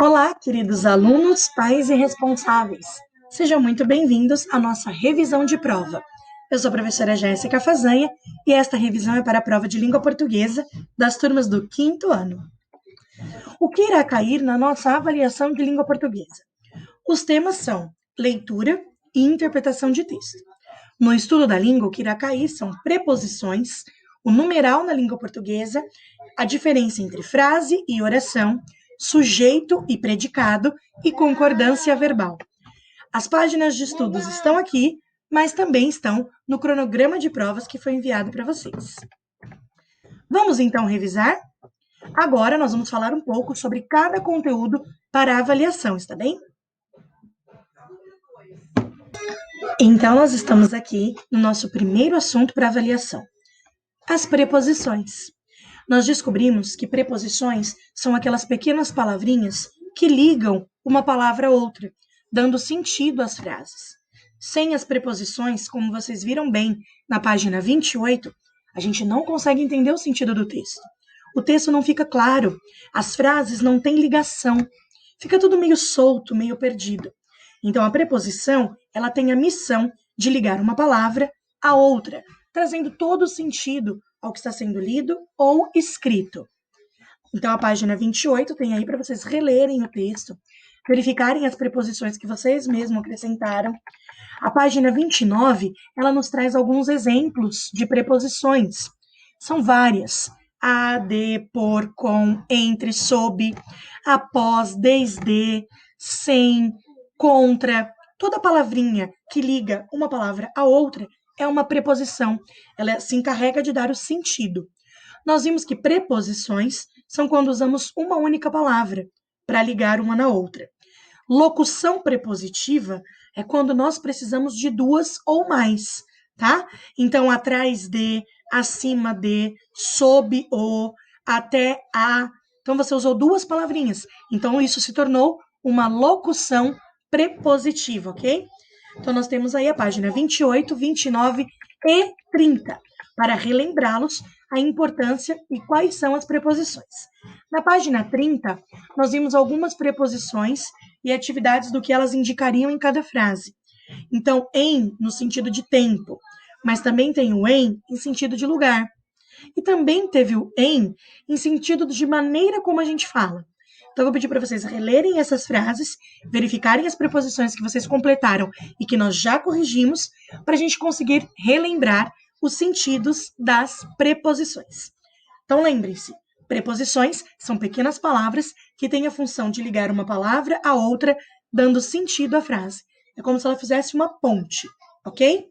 Olá, queridos alunos, pais e responsáveis. Sejam muito bem-vindos à nossa revisão de prova. Eu sou a professora Jéssica Fazanha e esta revisão é para a prova de língua portuguesa das turmas do 5º ano. O que irá cair na nossa avaliação de língua portuguesa? Os temas são leitura e interpretação de texto. No estudo da língua, o que irá cair são preposições, o numeral na língua portuguesa, a diferença entre frase e oração, sujeito e predicado e concordância verbal. As páginas de estudos estão aqui, mas também estão no cronograma de provas que foi enviado para vocês. Vamos então revisar? Agora nós vamos falar um pouco sobre cada conteúdo para a avaliação, está bem? Então, nós estamos aqui no nosso primeiro assunto para avaliação, as preposições. Nós descobrimos que preposições são aquelas pequenas palavrinhas que ligam uma palavra a outra, dando sentido às frases. Sem as preposições, como vocês viram bem na página 28, a gente não consegue entender o sentido do texto. O texto não fica claro, as frases não têm ligação, fica tudo meio solto, meio perdido. Então, a preposição, ela tem a missão de ligar uma palavra a outra, trazendo todo o sentido ao que está sendo lido ou escrito. Então, a página 28 tem aí para vocês relerem o texto, verificarem as preposições que vocês mesmos acrescentaram. A página 29, ela nos traz alguns exemplos de preposições. São várias. A, de, por, com, entre, sob, após, desde, sem, contra. Toda palavrinha que liga uma palavra a outra é uma preposição. Ela se encarrega de dar o sentido. Nós vimos que preposições são quando usamos uma única palavra para ligar uma na outra. Locução prepositiva é quando nós precisamos de duas ou mais, tá? Então, atrás de, acima de, sob o, até a. Então, você usou duas palavrinhas. Então, isso se tornou uma locução prepositiva, ok? Então, nós temos aí a página 28, 29 e 30, para relembrá-los a importância e quais são as preposições. Na página 30, nós vimos algumas preposições e atividades do que elas indicariam em cada frase. Então, em, no sentido de tempo, mas também tem o em sentido de lugar. E também teve o em sentido de maneira como a gente fala. Então, eu vou pedir para vocês relerem essas frases, verificarem as preposições que vocês completaram e que nós já corrigimos, para a gente conseguir relembrar os sentidos das preposições. Então, lembrem-se, preposições são pequenas palavras que têm a função de ligar uma palavra a outra, dando sentido à frase. É como se ela fizesse uma ponte, ok?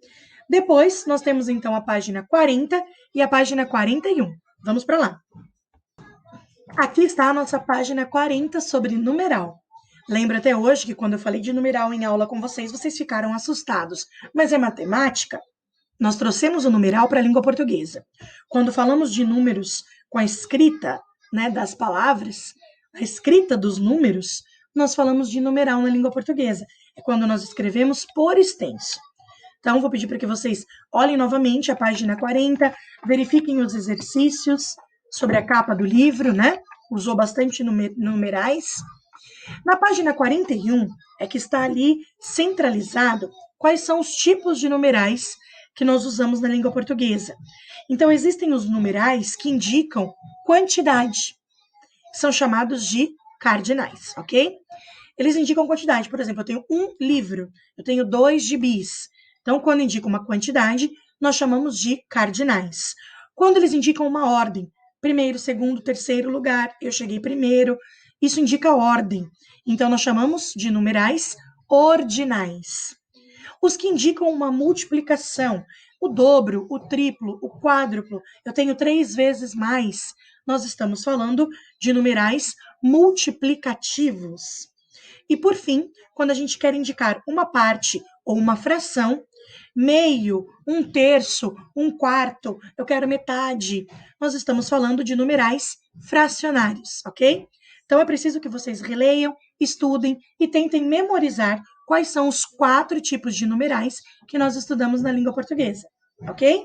Depois, nós temos, então, a página 40 e a página 41. Vamos para lá. Aqui está a nossa página 40 sobre numeral. Lembra até hoje que quando eu falei de numeral em aula com vocês, vocês ficaram assustados. Mas é matemática? Nós trouxemos o numeral para a língua portuguesa. Quando falamos de números com a escrita, né, das palavras, a escrita dos números, nós falamos de numeral na língua portuguesa. É quando nós escrevemos por extenso. Então, vou pedir para que vocês olhem novamente a página 40, verifiquem os exercícios sobre a capa do livro, né? Usou bastante numerais. Na página 41 é que está ali centralizado quais são os tipos de numerais que nós usamos na língua portuguesa. Então, existem os numerais que indicam quantidade. São chamados de cardinais, ok? Eles indicam quantidade. Por exemplo, eu tenho um livro, eu tenho 2 gibis. Então, quando indicam uma quantidade, nós chamamos de cardinais. Quando eles indicam uma ordem, primeiro, segundo, terceiro lugar, eu cheguei primeiro, isso indica ordem. Então, nós chamamos de numerais ordinais. Os que indicam uma multiplicação, o dobro, o triplo, o quádruplo, eu tenho 3 vezes mais, nós estamos falando de numerais multiplicativos. E, por fim, quando a gente quer indicar uma parte ou uma fração, meio, 1/3, 1/4, eu quero metade, nós estamos falando de numerais fracionários, ok? Então, é preciso que vocês releiam, estudem e tentem memorizar quais são os 4 tipos de numerais que nós estudamos na língua portuguesa, ok?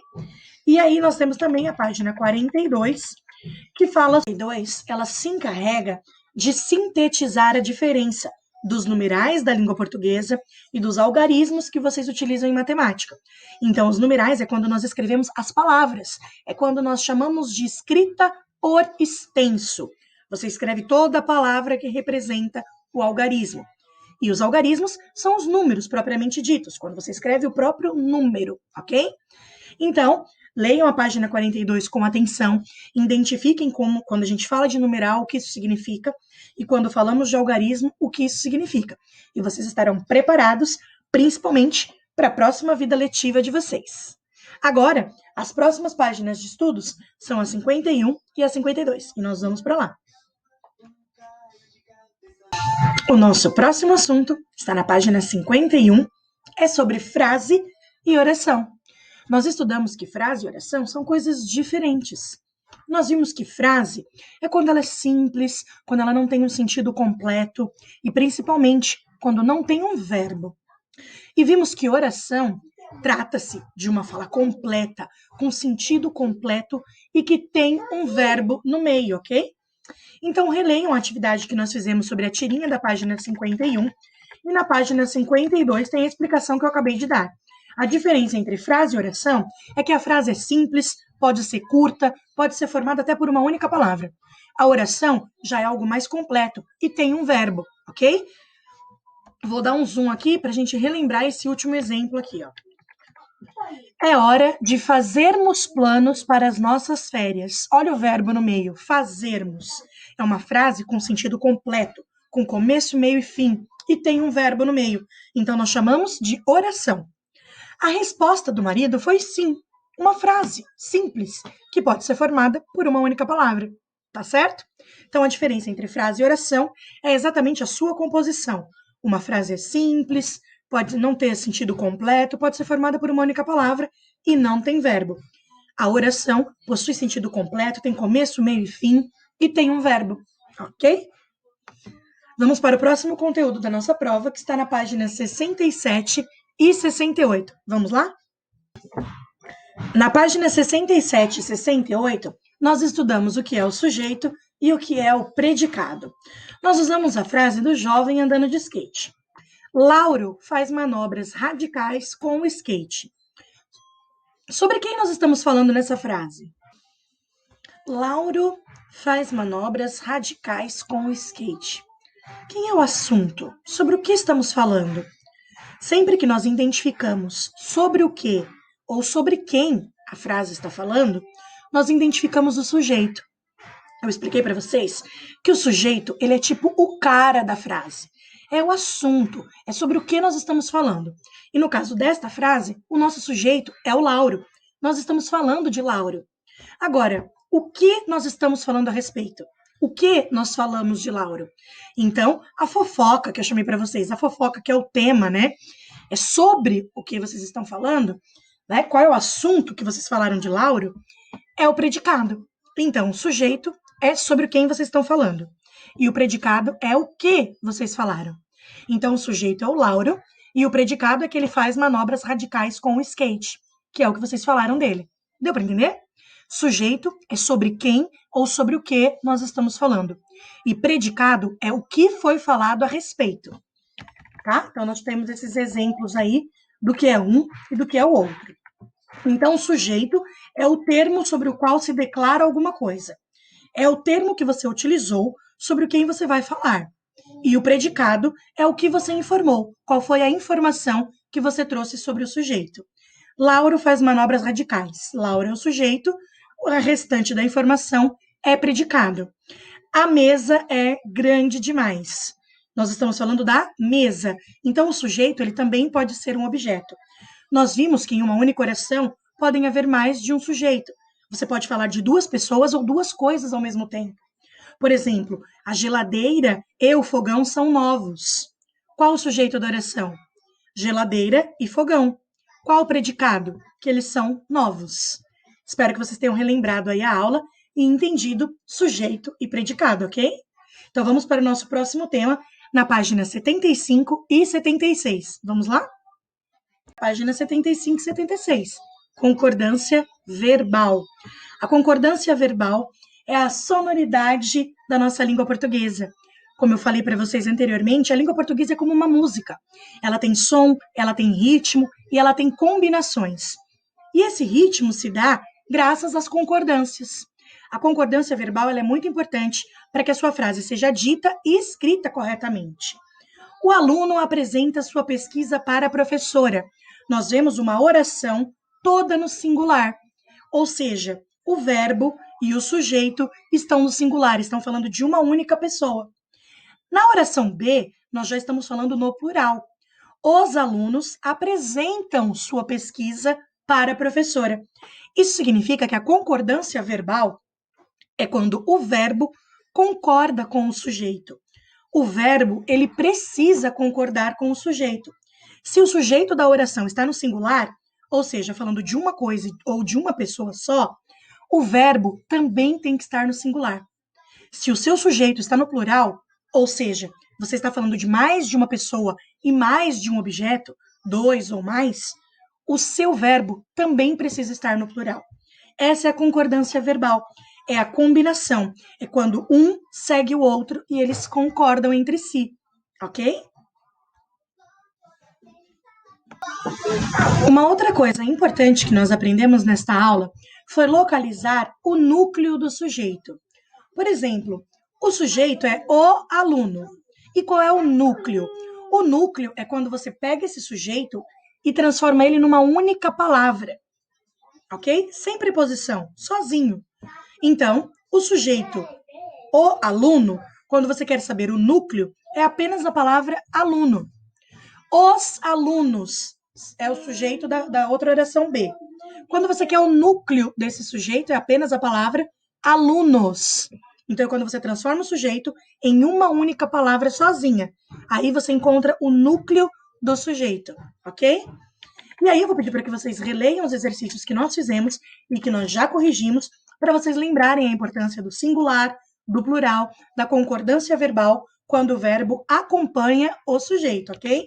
E aí, nós temos também a página 42, que fala... Ela se encarrega de sintetizar a diferença dos numerais da língua portuguesa e dos algarismos que vocês utilizam em matemática. Então, os numerais é quando nós escrevemos as palavras, é quando nós chamamos de escrita por extenso. Você escreve toda a palavra que representa o algarismo. E os algarismos são os números propriamente ditos, quando você escreve o próprio número, ok? Então, leiam a página 42 com atenção, identifiquem quando a gente fala de numeral, o que isso significa, e quando falamos de algarismo, o que isso significa. E vocês estarão preparados, principalmente, para a próxima vida letiva de vocês. Agora, as próximas páginas de estudos são a 51 e a 52, e nós vamos para lá. O nosso próximo assunto está na página 51, é sobre frase e oração. Nós estudamos que frase e oração são coisas diferentes. Nós vimos que frase é quando ela é simples, quando ela não tem um sentido completo e principalmente quando não tem um verbo. E vimos que oração trata-se de uma fala completa, com sentido completo e que tem um verbo no meio, ok? Então, releiam a atividade que nós fizemos sobre a tirinha da página 51 e na página 52 tem a explicação que eu acabei de dar. A diferença entre frase e oração é que a frase é simples, pode ser curta, pode ser formada até por uma única palavra. A oração já é algo mais completo e tem um verbo, ok? Vou dar um zoom aqui para a gente relembrar esse último exemplo aqui, ó. É hora de fazermos planos para as nossas férias. Olha o verbo no meio, fazermos. É uma frase com sentido completo, com começo, meio e fim, e tem um verbo no meio. Então, nós chamamos de oração. A resposta do marido foi sim, uma frase simples, que pode ser formada por uma única palavra. Tá certo? Então, a diferença entre frase e oração é exatamente a sua composição. Uma frase é simples, pode não ter sentido completo, pode ser formada por uma única palavra e não tem verbo. A oração possui sentido completo, tem começo, meio e fim e tem um verbo, ok? Vamos para o próximo conteúdo da nossa prova, que está na página 67 e 68. Vamos lá? Na página 67 e 68, nós estudamos o que é o sujeito e o que é o predicado. Nós usamos a frase do jovem andando de skate. Lauro faz manobras radicais com o skate. Sobre quem nós estamos falando nessa frase? Lauro faz manobras radicais com o skate. Quem é o assunto? Sobre o que estamos falando? Sempre que nós identificamos sobre o que ou sobre quem a frase está falando, nós identificamos o sujeito. Eu expliquei para vocês que o sujeito, ele é tipo o cara da frase. É o assunto, é sobre o que nós estamos falando. E no caso desta frase, o nosso sujeito é o Lauro. Nós estamos falando de Lauro. Agora, o que nós estamos falando a respeito? O que nós falamos de Lauro? Então, a fofoca que eu chamei para vocês, a fofoca que é o tema, né? É sobre o que vocês estão falando, né? Qual é o assunto que vocês falaram de Lauro? É o predicado. Então, o sujeito é sobre quem vocês estão falando. E o predicado é o que vocês falaram. Então, o sujeito é o Lauro e o predicado é que ele faz manobras radicais com o skate, que é o que vocês falaram dele. Deu para entender? Sujeito é sobre quem ou sobre o que nós estamos falando. E predicado é o que foi falado a respeito. Tá? Então, nós temos esses exemplos aí do que é um e do que é o outro. Então, o sujeito é o termo sobre o qual se declara alguma coisa. É o termo que você utilizou sobre quem você vai falar. E o predicado é o que você informou, qual foi a informação que você trouxe sobre o sujeito. Lauro faz manobras radicais. Lauro é o sujeito, o restante da informação é predicado. A mesa é grande demais. Nós estamos falando da mesa. Então, o sujeito ele também pode ser um objeto. Nós vimos que em uma única oração podem haver mais de um sujeito. Você pode falar de duas pessoas ou duas coisas ao mesmo tempo. Por exemplo, a geladeira e o fogão são novos. Qual o sujeito da oração? Geladeira e fogão. Qual o predicado? Que eles são novos. Espero que vocês tenham relembrado aí a aula e entendido sujeito e predicado, ok? Então vamos para o nosso próximo tema, na página 75 e 76. Vamos lá? Página 75 e 76. Concordância verbal. A concordância verbal é a sonoridade da nossa língua portuguesa. Como eu falei para vocês anteriormente, a língua portuguesa é como uma música. Ela tem som, ela tem ritmo e ela tem combinações. E esse ritmo se dá graças às concordâncias. A concordância verbal ela é muito importante para que a sua frase seja dita e escrita corretamente. O aluno apresenta sua pesquisa para a professora. Nós vemos uma oração toda no singular, ou seja, o verbo e o sujeito estão no singular, estão falando de uma única pessoa. Na oração B, nós já estamos falando no plural. Os alunos apresentam sua pesquisa para a professora. Isso significa que a concordância verbal é quando o verbo concorda com o sujeito. O verbo, ele precisa concordar com o sujeito. Se o sujeito da oração está no singular, ou seja, falando de uma coisa ou de uma pessoa só, o verbo também tem que estar no singular. Se o seu sujeito está no plural, ou seja, você está falando de mais de uma pessoa e mais de um objeto, dois ou mais, o seu verbo também precisa estar no plural. Essa é a concordância verbal. É a combinação. É quando um segue o outro e eles concordam entre si. Ok? Uma outra coisa importante que nós aprendemos nesta aula foi localizar o núcleo do sujeito. Por exemplo, o sujeito é o aluno. E qual é o núcleo? O núcleo é quando você pega esse sujeito e transforma ele numa única palavra. Ok? Sem preposição, sozinho. Então, o sujeito, o aluno, quando você quer saber o núcleo, é apenas a palavra aluno. Os alunos é o sujeito da outra oração B. Quando você quer o núcleo desse sujeito, é apenas a palavra alunos. Então, é quando você transforma o sujeito em uma única palavra sozinha. Aí você encontra o núcleo do sujeito, ok? E aí eu vou pedir para que vocês releiam os exercícios que nós fizemos e que nós já corrigimos, para vocês lembrarem a importância do singular, do plural, da concordância verbal, quando o verbo acompanha o sujeito, ok?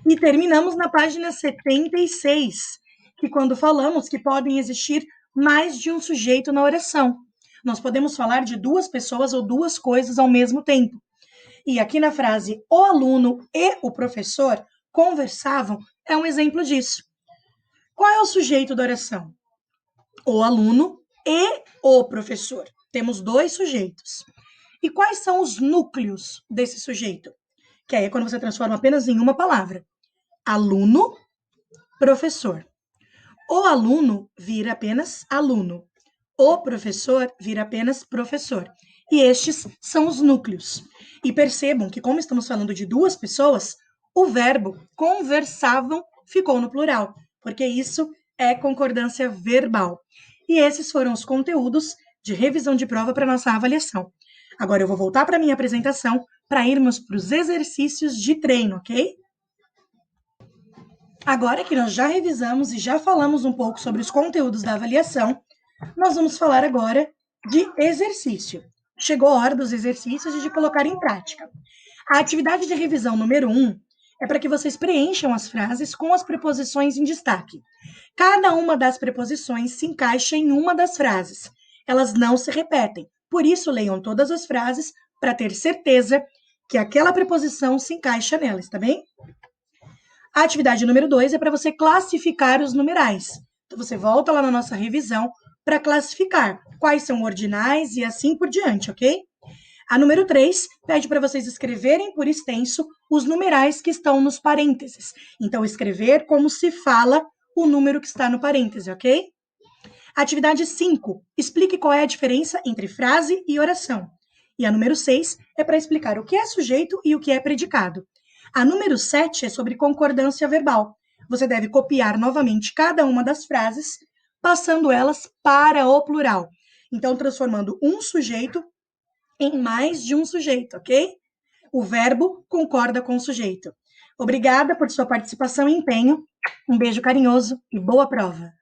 E terminamos na página 76, que quando falamos que podem existir mais de um sujeito na oração. Nós podemos falar de duas pessoas ou duas coisas ao mesmo tempo. E aqui na frase, o aluno e o professor conversavam, é um exemplo disso. Qual é o sujeito da oração? O aluno e o professor. Temos dois sujeitos. E quais são os núcleos desse sujeito? Que aí é quando você transforma apenas em uma palavra. Aluno, professor. O aluno vira apenas aluno. O professor vira apenas professor. E estes são os núcleos. E percebam que, como estamos falando de duas pessoas, o verbo conversavam ficou no plural, porque isso é concordância verbal. E esses foram os conteúdos de revisão de prova para nossa avaliação. Agora eu vou voltar para a minha apresentação para irmos para os exercícios de treino, ok? Agora que nós já revisamos e já falamos um pouco sobre os conteúdos da avaliação, nós vamos falar agora de exercício. Chegou a hora dos exercícios e de colocar em prática. A atividade de revisão número 1 é para que vocês preencham as frases com as preposições em destaque. Cada uma das preposições se encaixa em uma das frases. Elas não se repetem. Por isso, leiam todas as frases para ter certeza que aquela preposição se encaixa nelas, tá bem? A atividade número 2 é para você classificar os numerais. Então, você volta lá na nossa revisão para classificar quais são ordinais e assim por diante, ok? A número 3 pede para vocês escreverem por extenso os numerais que estão nos parênteses. Então, escrever como se fala o número que está no parêntese, ok? Atividade 5, explique qual é a diferença entre frase e oração. E a número 6 é para explicar o que é sujeito e o que é predicado. A número 7 é sobre concordância verbal. Você deve copiar novamente cada uma das frases, passando elas para o plural. Então, transformando um sujeito em mais de um sujeito, ok? O verbo concorda com o sujeito. Obrigada por sua participação e empenho. Um beijo carinhoso e boa prova!